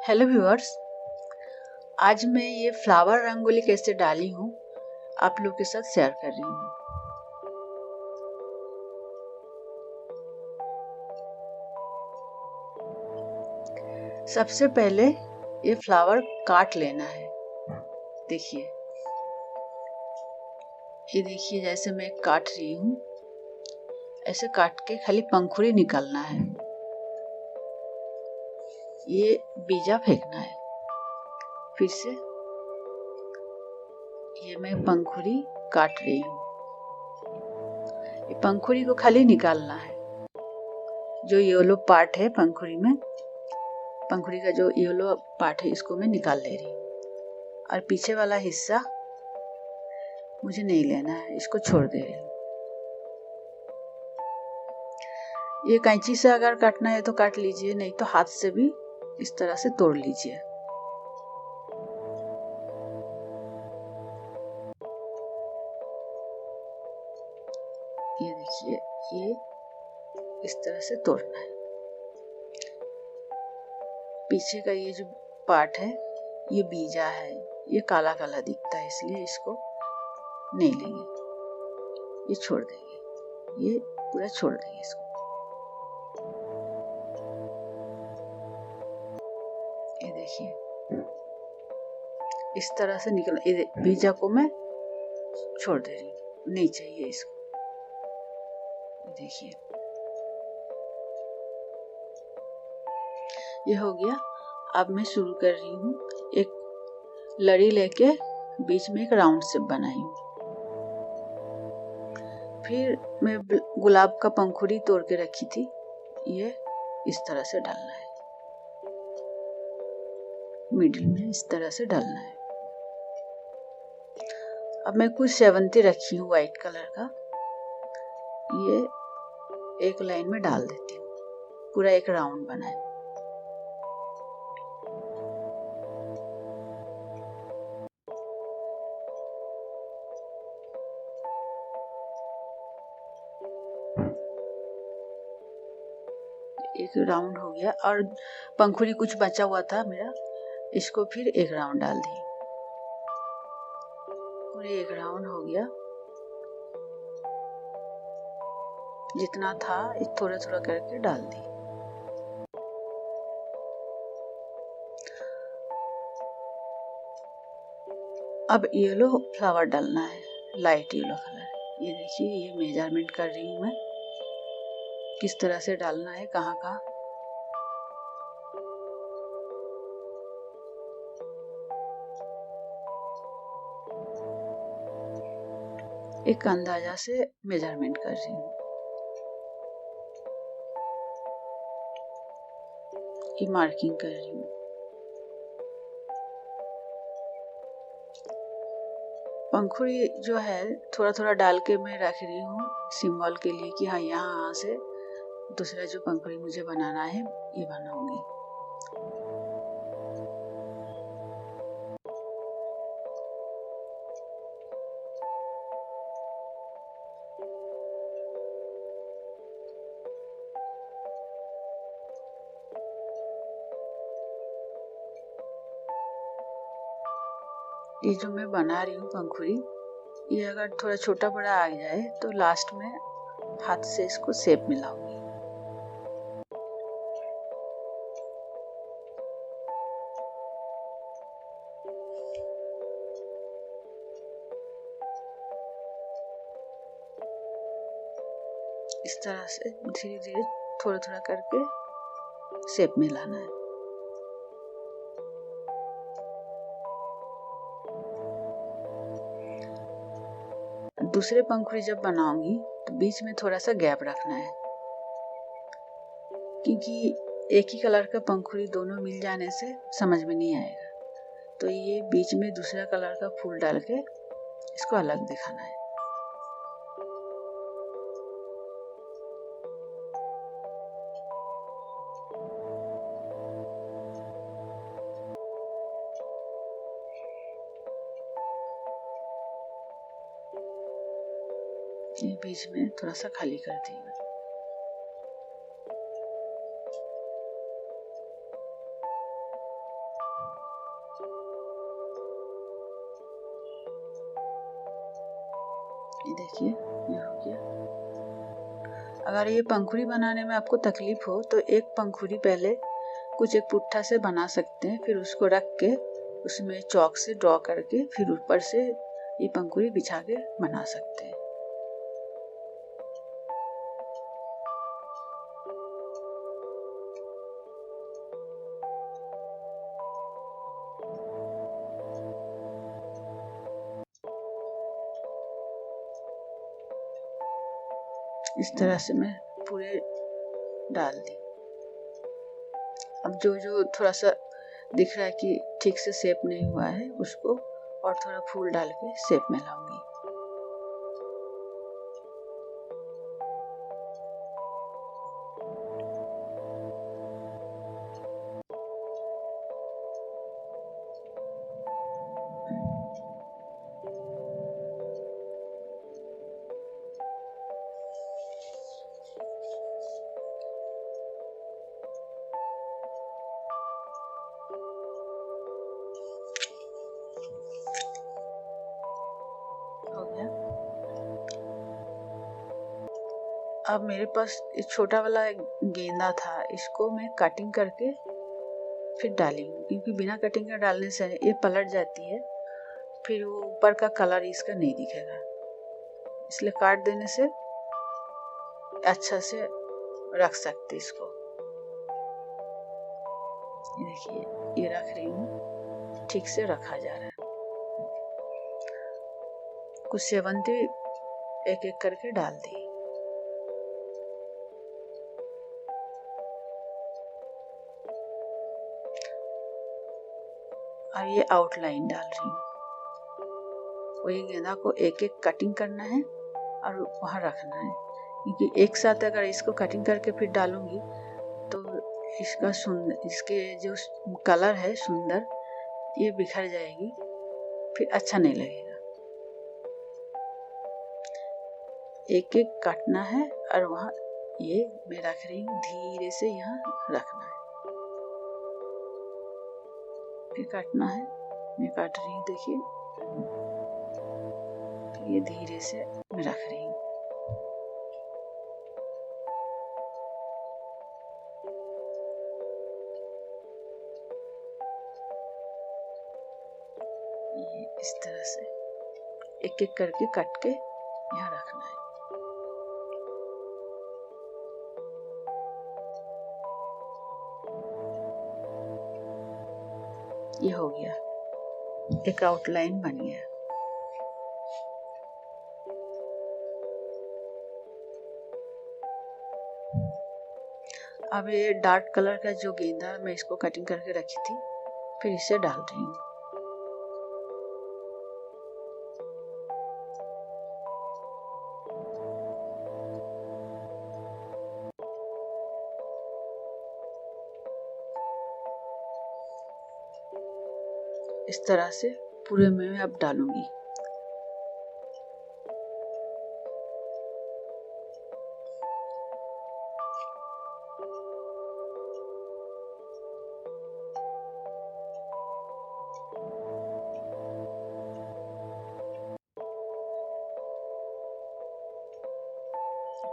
Hello viewers, आज मैं ये फ्लावर रंगोली कैसे डाली हूँ आप लोग के साथ शेयर कर रही हूँ। सबसे पहले ये फ्लावर काट लेना है। देखिए, ये देखिए जैसे मैं काट रही हूँ, ऐसे काट के खाली पंखुड़ी निकालना है। ये बीजा फेंकना है। फिर से ये मैं पंखुड़ी काट रही हूँ। ये पंखुड़ी को खाली निकालना है। जो येलो पार्ट है पंखुड़ी में, पंखुड़ी का जो येलो पार्ट है इसको मैं निकाल ले रही हूँ। और पीछे वाला हिस्सा मुझे नहीं लेना है, इसको छोड़ दे रही हूँ। ये कैंची से अगर काटना है तो काट लीजिए, नहीं तो हाथ से भी इस तरह से तोड़ लीजिए। ये देखिए, ये इस तरह से तोड़ना है। पीछे का ये जो पार्ट है ये बीजा है, ये काला काला दिखता है, इसलिए इसको नहीं लेंगे, ये छोड़ देंगे। ये पूरा छोड़ देंगे इसको। ये देखिए इस तरह से निकल, ये बीजा को मैं छोड़ दे रही हूँ, नहीं चाहिए इसको। देखिए ये हो गया। अब मैं शुरू कर रही हूँ। एक लड़ी लेके बीच में एक राउंड शेप बनाई हूँ। फिर मैं गुलाब का पंखुड़ी तोड़ के रखी थी, ये इस तरह से डालना है। मिडिल में इस तरह से डालना है। अब मैं कुछ सेवंती रखी हूँ व्हाइट कलर का, ये एक लाइन में डाल देती हूँ। पूरा एक राउंड बनाए। एक राउंड हो गया और पंखुड़ी कुछ बचा हुआ था मेरा, इसको फिर एक राउंड डाल दी। पूरे एक राउंड हो गया। जितना था थोड़ा थोड़ा करके डाल दी। अब येलो फ्लावर डालना है, लाइट येलो कलर। ये देखिए, ये मेजरमेंट कर रही हूँ मैं किस तरह से डालना है, कहाँ कहाँ। एक अंदाजा से मेजरमेंट कर रही हूँ। ये मार्किंग कर रही हूँ। पंखुड़ी जो है थोड़ा थोड़ा डाल के मैं रख रही हूँ सिंबल के लिए कि हाँ यहाँ से दूसरा जो पंखुड़ी मुझे बनाना है ये बनाऊंगी। ये जो मैं बना रही हूँ पंखुड़ी, ये अगर थोड़ा छोटा बड़ा आ जाए तो लास्ट में हाथ से इसको शेप मिलाऊंगी। इस तरह से धीरे धीरे थोड़ा थोड़ा करके शेप मिलाना है। दूसरे पंखुड़ी जब बनाऊंगी तो बीच में थोड़ा सा गैप रखना है, क्योंकि एक ही कलर का पंखुड़ी दोनों मिल जाने से समझ में नहीं आएगा। तो ये बीच में दूसरा कलर का फूल डाल के इसको अलग दिखाना है। ये बीच में थोड़ा सा खाली कर दी। ये देखिए ये हो गया। अगर ये पंखुड़ी बनाने में आपको तकलीफ हो तो एक पंखुड़ी पहले कुछ एक पुट्ठा से बना सकते हैं, फिर उसको रख के उसमें चौक से ड्रॉ करके फिर ऊपर से ये पंखुड़ी बिछा के बना सकते हैं। इस तरह से मैं पूरे डाल दी। अब जो जो थोड़ा सा दिख रहा है कि ठीक से शेप नहीं हुआ है उसको और थोड़ा फूल डाल के शेप में लाऊंगी। हो गया। अब मेरे पास एक छोटा वाला गेंदा था, इसको मैं कटिंग करके फिर डाली हूँ, क्योंकि बिना कटिंग का डालने से ये पलट जाती है, फिर वो ऊपर का कलर इसका नहीं दिखेगा, इसलिए काट देने से अच्छा से रख सकते इसको। ये देखिए ये रख रही हूँ, ठीक से रखा जा रहा है। कुछ सेवंती एक एक करके डाल दी। अब ये आउटलाइन डाल रही हूँ। वही गेंदा को एक एक कटिंग करना है और वहाँ रखना है, क्योंकि एक साथ अगर इसको कटिंग करके फिर डालूंगी तो इसका सुंदर, इसके जो कलर है सुंदर, ये बिखर जाएगी, फिर अच्छा नहीं लगेगा। एक एक काटना है और वहाँ ये मैं रख रही हूँ, धीरे से यहाँ रखना है, फिर काटना है। मैं काट रही हूँ, देखिए ये धीरे से मैं रख रही हूँ। ये इस तरह से एक एक करके काट के यहाँ रखना है। ये हो गया, एक आउटलाइन बन गया। अब ये डार्क कलर का जो गेंदा मैं इसको कटिंग करके रखी थी, फिर इसे डाल रही हूँ। इस तरह से पूरे में अब डालूंगी।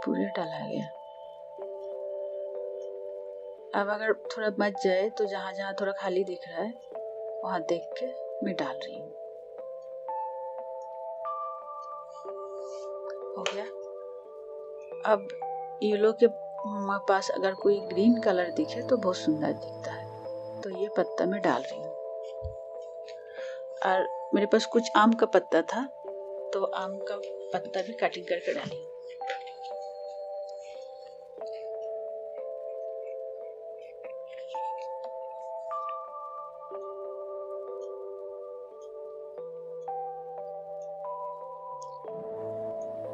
पूरे डाला गया। अब अगर थोड़ा बच जाए तो जहाँ जहाँ थोड़ा खाली दिख रहा है वहाँ देख के मैं डाल रही हूँ। हो गया। अब येलो के पास अगर कोई ग्रीन कलर दिखे तो बहुत सुंदर दिखता है, तो ये पत्ता मैं डाल रही हूँ। और मेरे पास कुछ आम का पत्ता था, तो आम का पत्ता भी कटिंग करके डाली।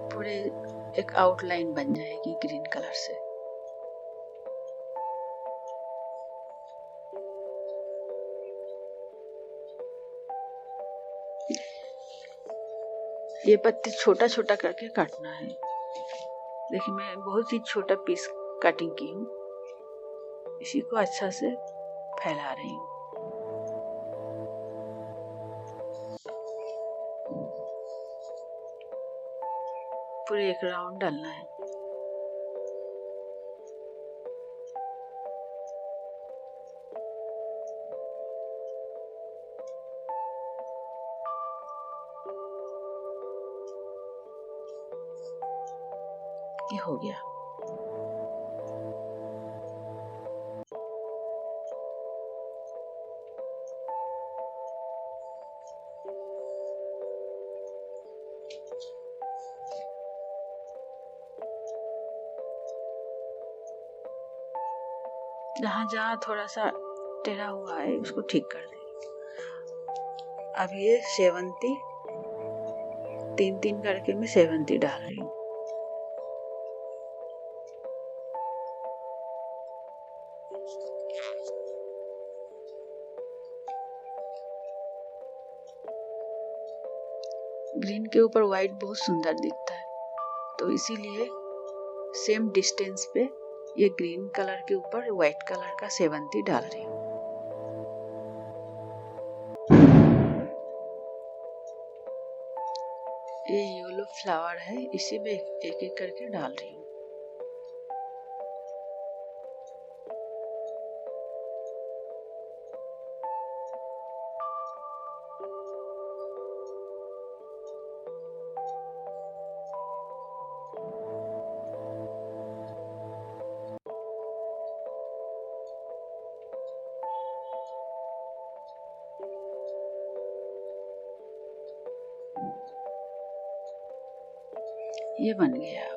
पूरे एक आउटलाइन बन जाएगी ग्रीन कलर से। ये पत्ती छोटा छोटा करके काटना है। देखिए मैं बहुत ही छोटा पीस कटिंग की हूँ, इसी को अच्छा से फैला रही हूँ। पूरे एक राउंड डालना है। ये हो गया। जहाँ जहाँ थोड़ा सा टेढ़ा हुआ है उसको ठीक कर दें। अब ये सेवंती 3-3 करके मैं सेवंती डाल रही हूँ। ग्रीन के ऊपर व्हाइट बहुत सुंदर दिखता है, तो इसीलिए सेम डिस्टेंस पे ये ग्रीन कलर के ऊपर व्हाइट कलर का सेवंती डाल रही हूँ। ये येलो फ्लावर है, इसी में एक एक करके डाल रही हूँ। ये बन गया।